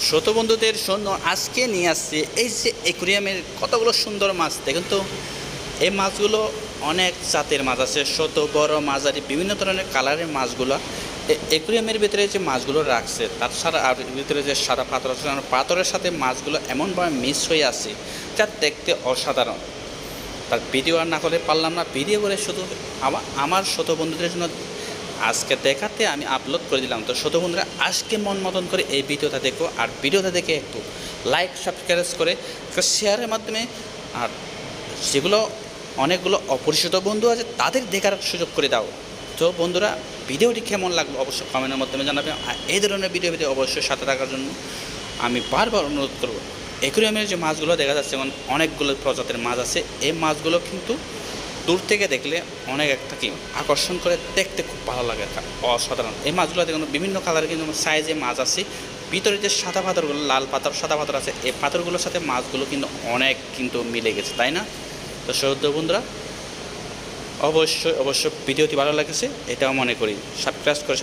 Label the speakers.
Speaker 1: ছোট বন্ধুদের জন্য আজকে নিয়ে আসছি এই যে অ্যাকুরিয়ামের কতগুলো সুন্দর মাছ। দেখুন তো, এই মাছগুলো অনেক জাতের মাছ আছে, ছোট বড় মাঝারি বিভিন্ন ধরনের কালারের মাছগুলো অ্যাকুরিয়ামের ভিতরে যে মাছগুলো রাখছে তার সারা আর ভিতরে যে সাদা পাথর আছে, পাথরের সাথে মাছগুলো এমনভাবে মিক্স হয়ে আছে যা দেখতে অসাধারণ। তার ভিডিও আর না করে পারলাম না, ভিডিও করে শুধু আমার ছোট বন্ধুদের জন্য আজকে দেখাতে আমি আপলোড করে দিলাম। তো ছোটো বন্ধুরা আজকে মন মতন করে এই ভিডিওটা দেখো, আর ভিডিওটা দেখে একটু লাইক সাবস্ক্রাইব করে শেয়ারের মাধ্যমে, আর যেগুলো অনেকগুলো অপরিচিত বন্ধু আছে তাদের দেখার সুযোগ করে দাও। তো বন্ধুরা, ভিডিওটি কেমন লাগলো অবশ্যই কমেন্টের মাধ্যমে জানাবে। আর এই ধরনের ভিডিও অবশ্যই সাথে থাকার জন্য আমি বারবার অনুরোধ করব। অ্যাকুরিয়ামের যে মাছগুলো দেখা যাচ্ছে যেমন অনেকগুলো প্রজাতির মাছ আছে, এই মাছগুলো কিন্তু দূর থেকে দেখলে অনেক একটা কি আকর্ষণ করে, দেখতে খুব ভালো লাগে, অসাধারণ। এই মাছগুলো দেখুন বিভিন্ন কালারের কিন্তু সাইজে মাছ আছে। ভিতরে যে সাদা পাথরগুলো, লাল পাথর সাদা পাথর আছে, এই পাথরগুলোর সাথে মাছগুলো কিন্তু অনেক কিন্তু মিলে গেছে, তাই না? তো সৌদ্য বন্ধুরা, অবশ্যই ভিডিওটি ভালো লাগেছে এটাও মনে করি সাবস্ক্রাইব করে